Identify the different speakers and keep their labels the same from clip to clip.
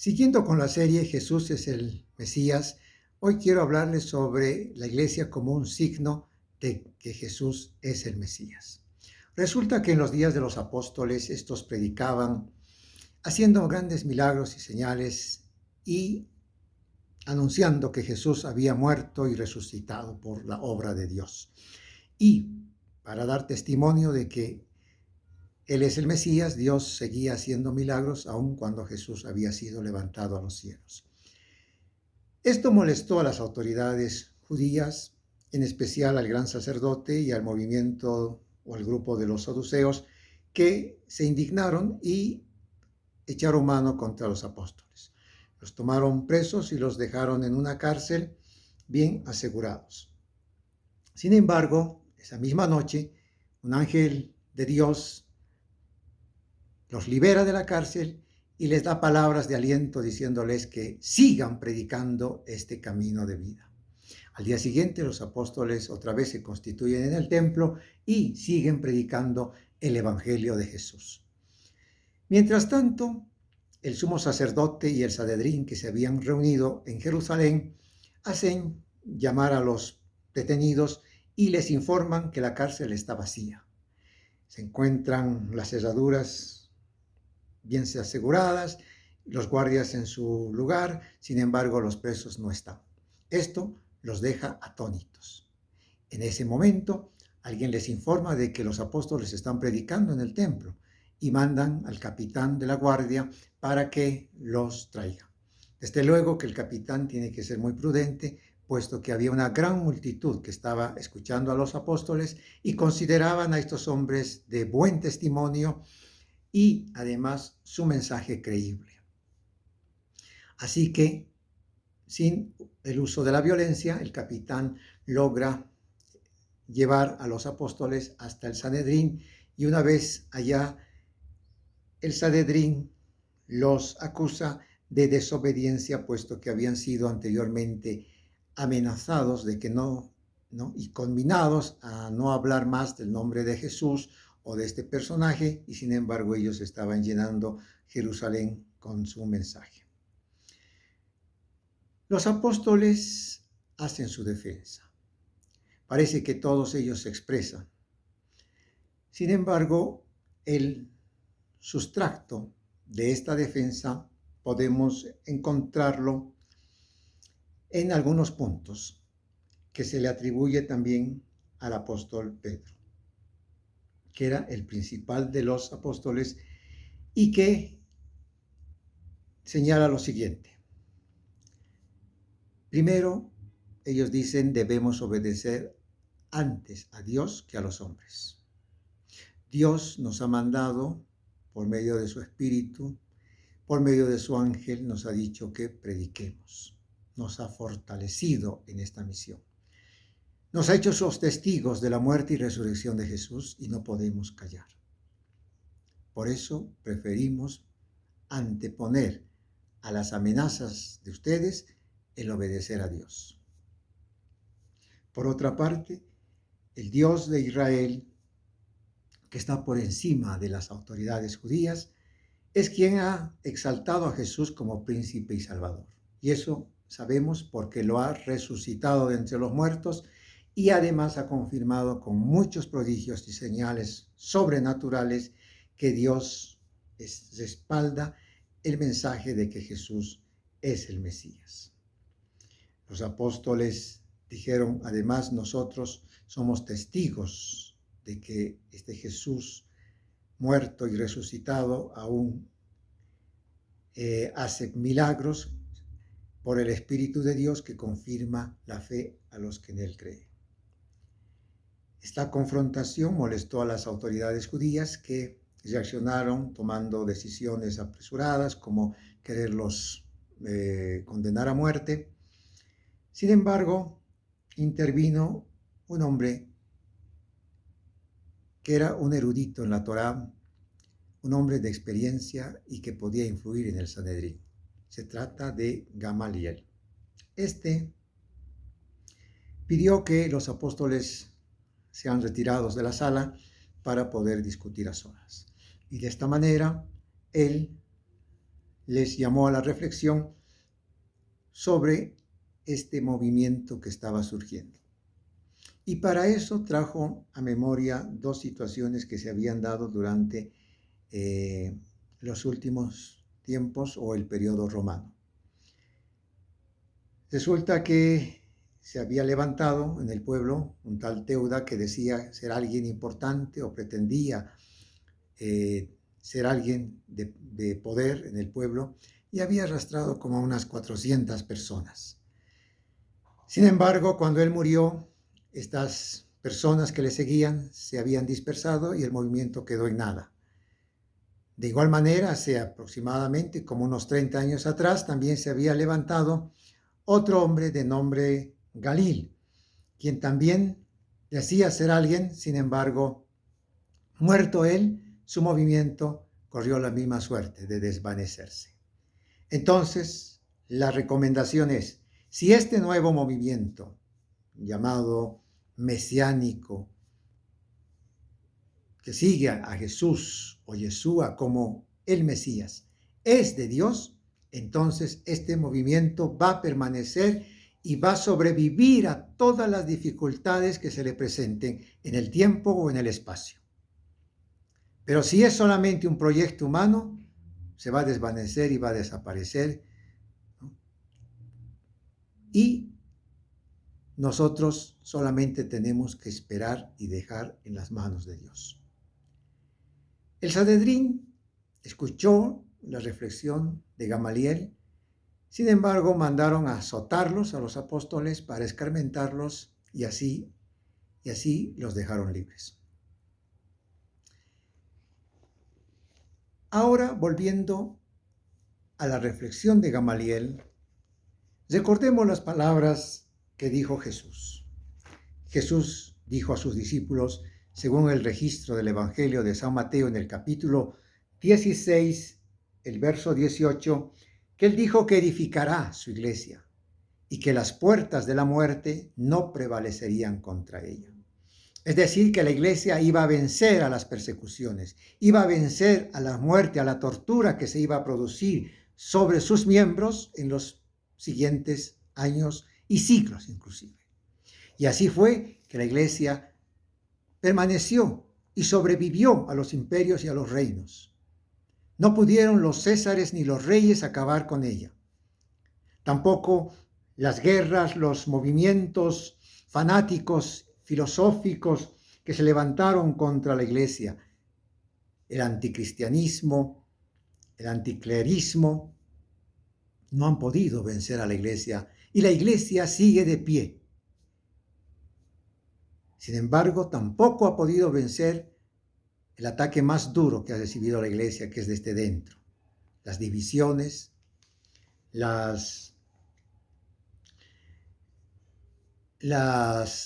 Speaker 1: Siguiendo con la serie Jesús es el Mesías, hoy quiero hablarles sobre la iglesia como un signo de que Jesús es el Mesías. Resulta que en los días de los apóstoles estos predicaban haciendo grandes milagros y señales y anunciando que Jesús había muerto y resucitado por la obra de Dios. Y para dar testimonio de que Él es el Mesías, Dios seguía haciendo milagros aun cuando Jesús había sido levantado a los cielos. Esto molestó a las autoridades judías, en especial al gran sacerdote y al movimiento o al grupo de los saduceos, que se indignaron y echaron mano contra los apóstoles. Los tomaron presos y los dejaron en una cárcel bien asegurados. Sin embargo, esa misma noche, un ángel de Dios los libera de la cárcel y les da palabras de aliento diciéndoles que sigan predicando este camino de vida. Al día siguiente los apóstoles otra vez se constituyen en el templo y siguen predicando el evangelio de Jesús. Mientras tanto, el sumo sacerdote y el Sanedrín que se habían reunido en Jerusalén hacen llamar a los detenidos y les informan que la cárcel está vacía. Se encuentran las cerraduras bien aseguradas, los guardias en su lugar, sin embargo los presos no están. Esto los deja atónitos. En ese momento, alguien les informa de que los apóstoles están predicando en el templo y mandan al capitán de la guardia para que los traiga. Desde luego que el capitán tiene que ser muy prudente, puesto que había una gran multitud que estaba escuchando a los apóstoles y consideraban a estos hombres de buen testimonio y además su mensaje creíble. Así que, sin el uso de la violencia, el capitán logra llevar a los apóstoles hasta el Sanedrín y una vez allá, el Sanedrín los acusa de desobediencia, puesto que habían sido anteriormente amenazados de que no, y conminados a no hablar más del nombre de Jesús o de este personaje, y sin embargo ellos estaban llenando Jerusalén con su mensaje. Los apóstoles hacen su defensa. Parece que todos ellos se expresan. Sin embargo, el sustracto de esta defensa podemos encontrarlo en algunos puntos que se le atribuye también al apóstol Pedro, que era el principal de los apóstoles y que señala lo siguiente. Primero, ellos dicen debemos obedecer antes a Dios que a los hombres. Dios nos ha mandado por medio de su Espíritu, por medio de su ángel, nos ha dicho que prediquemos. Nos ha fortalecido en esta misión. Nos ha hecho sus testigos de la muerte y resurrección de Jesús y no podemos callar. Por eso preferimos anteponer a las amenazas de ustedes el obedecer a Dios. Por otra parte, el Dios de Israel, que está por encima de las autoridades judías, es quien ha exaltado a Jesús como príncipe y salvador. Y eso sabemos porque lo ha resucitado de entre los muertos y además ha confirmado con muchos prodigios y señales sobrenaturales que Dios respalda el mensaje de que Jesús es el Mesías. Los apóstoles dijeron, además nosotros somos testigos de que este Jesús muerto y resucitado aún hace milagros por el Espíritu de Dios que confirma la fe a los que en él creen. Esta confrontación molestó a las autoridades judías que reaccionaron tomando decisiones apresuradas como quererlos condenar a muerte. Sin embargo, intervino un hombre que era un erudito en la Torá, un hombre de experiencia y que podía influir en el Sanedrín. Se trata de Gamaliel. Este pidió que los apóstoles sean retirados de la sala para poder discutir a solas. Y de esta manera, él les llamó a la reflexión sobre este movimiento que estaba surgiendo. Y para eso trajo a memoria dos situaciones que se habían dado durante los últimos tiempos o el periodo romano. Resulta que se había levantado en el pueblo un tal Teuda que decía ser alguien importante o pretendía ser alguien de poder en el pueblo y había arrastrado como a unas 400 personas. Sin embargo, cuando él murió, estas personas que le seguían se habían dispersado y el movimiento quedó en nada. De igual manera, hace aproximadamente como unos 30 años atrás, también se había levantado otro hombre de nombre Galil, quien también decía ser alguien, sin embargo, muerto él, su movimiento corrió la misma suerte de desvanecerse. Entonces, la recomendación es, si este nuevo movimiento, llamado mesiánico, que sigue a Jesús o Yeshua como el Mesías, es de Dios, entonces este movimiento va a permanecer y va a sobrevivir a todas las dificultades que se le presenten en el tiempo o en el espacio. Pero si es solamente un proyecto humano, se va a desvanecer y va a desaparecer, ¿no? Y nosotros solamente tenemos que esperar y dejar en las manos de Dios. El Sanedrín escuchó la reflexión de Gamaliel, sin embargo mandaron a azotarlos a los apóstoles para escarmentarlos y así los dejaron libres. Ahora, volviendo a la reflexión de Gamaliel, recordemos las palabras que dijo Jesús. Jesús dijo a sus discípulos, según el registro del Evangelio de San Mateo en el capítulo 16, el verso 18, que él dijo que edificará su iglesia y que las puertas de la muerte no prevalecerían contra ella. Es decir, que la iglesia iba a vencer a las persecuciones, iba a vencer a la muerte, a la tortura que se iba a producir sobre sus miembros en los siguientes años y siglos inclusive. Y así fue que la iglesia permaneció y sobrevivió a los imperios y a los reinos. No pudieron los césares ni los reyes acabar con ella. Tampoco las guerras, los movimientos fanáticos, filosóficos que se levantaron contra la iglesia, el anticristianismo, el anticlerismo, no han podido vencer a la iglesia y la iglesia sigue de pie. Sin embargo, tampoco ha podido vencer el ataque más duro que ha recibido la iglesia, que es desde dentro. Las divisiones, las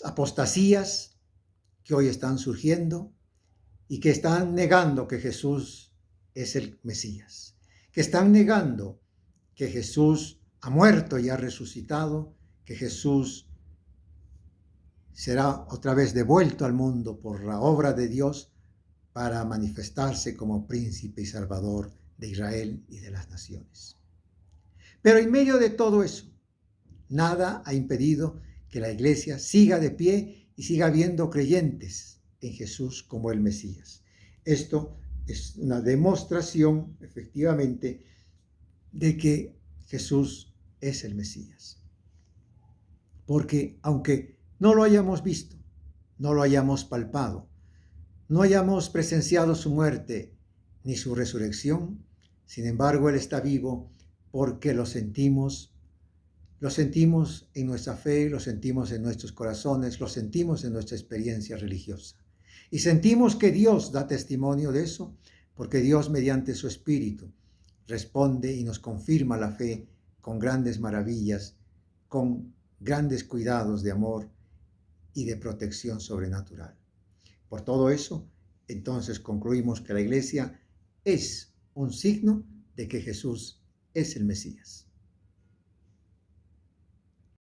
Speaker 1: apostasías que hoy están surgiendo y que están negando que Jesús es el Mesías, que están negando que Jesús ha muerto y ha resucitado, que Jesús será otra vez devuelto al mundo por la obra de Dios para manifestarse como príncipe y salvador de Israel y de las naciones. Pero en medio de todo eso, nada ha impedido que la iglesia siga de pie y siga habiendo creyentes en Jesús como el Mesías. Esto es una demostración, efectivamente, de que Jesús es el Mesías. Porque aunque no lo hayamos visto, no lo hayamos palpado, no hayamos presenciado su muerte ni su resurrección, sin embargo, Él está vivo porque lo sentimos en nuestra fe, lo sentimos en nuestros corazones, lo sentimos en nuestra experiencia religiosa. Y sentimos que Dios da testimonio de eso, porque Dios mediante su Espíritu responde y nos confirma la fe con grandes maravillas, con grandes cuidados de amor y de protección sobrenatural. Por todo eso, entonces concluimos que la iglesia es un signo de que Jesús es el Mesías.